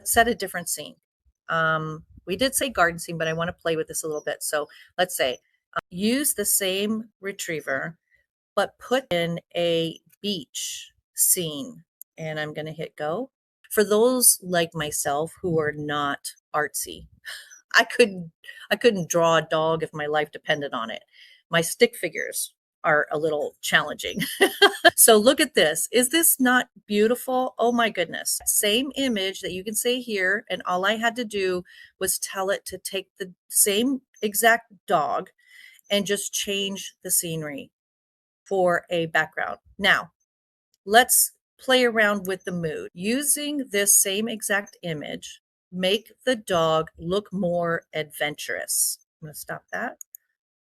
set a different scene. We did say garden scene, but I want to play with this a little bit. So let's say use the same retriever, but put in a beach scene. And I'm going to hit go. For those like myself who are not artsy, I couldn't draw a dog if my life depended on it. My stick figures are a little challenging. So look at this. Is this not beautiful? Oh my goodness. Same image that you can see here. And all I had to do was tell it to take the same exact dog and just change the scenery for a background. Now, let's play around with the mood. Using this same exact image, make the dog look more adventurous. I'm going to stop that.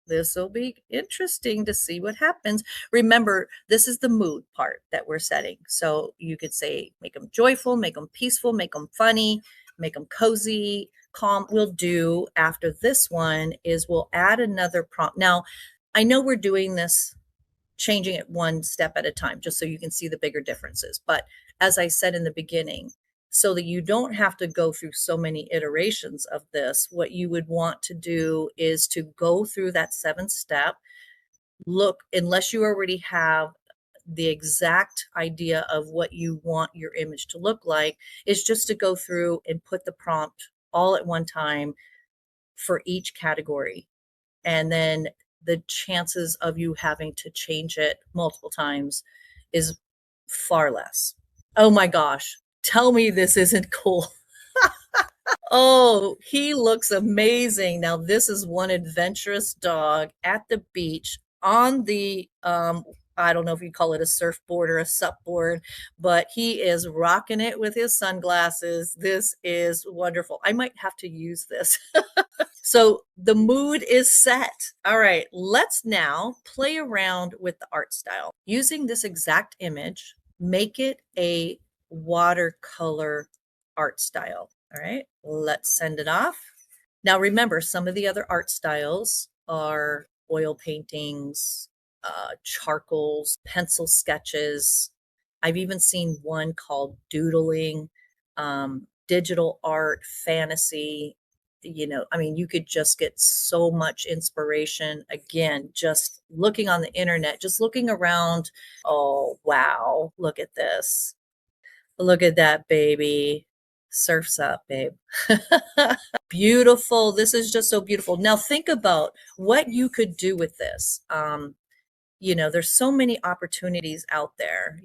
This will be interesting to see what happens. Remember, this is the mood part that we're setting. So you could say, make them joyful, make them peaceful, make them funny, make them cozy, calm. We'll do after this one is we'll add another prompt. Now, I know we're doing this, changing it one step at a time, just so you can see the bigger differences. But as I said in the beginning, so that you don't have to go through so many iterations of this, what you would want to do is to go through that 7th step, look, unless you already have the exact idea of what you want your image to look like, is just to go through and put the prompt all at one time for each category. And then the chances of you having to change it multiple times is far less. Oh my gosh. Tell me this isn't cool. Oh, he looks amazing. Now, this is one adventurous dog at the beach on the, I don't know if you call it a surfboard or a supboard, but he is rocking it with his sunglasses. This is wonderful. I might have to use this. So the mood is set. All right, let's now play around with the art style. Using this exact image, make it a watercolor art style. All right, let's send it off. Now remember, some of the other art styles are oil paintings, charcoals, pencil sketches. I've even seen one called doodling, digital art, fantasy. I mean, you could just get so much inspiration. Again, just looking on the internet, just looking around. Oh, wow. Look at this. Look at that, baby. Surf's up, babe. Beautiful. This is just so beautiful. Now think about what you could do with this. There's so many opportunities out there.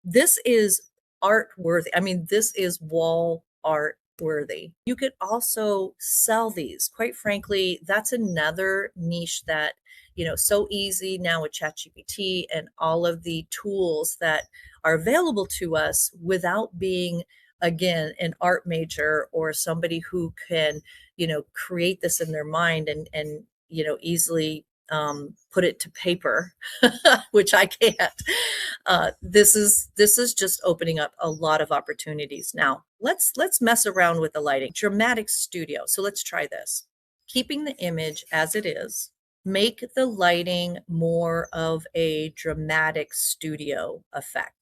This is art worthy. I mean, this is wall art worthy. You could also sell these. Quite frankly, that's another niche that, so easy now with ChatGPT and all of the tools that are available to us without being, again, an art major or somebody who can, create this in their mind and easily put it to paper, which I can't. This is just opening up a lot of opportunities. Now let's mess around with the lighting. Dramatic studio. So let's try this. Keeping the image as it is, make the lighting more of a dramatic studio effect.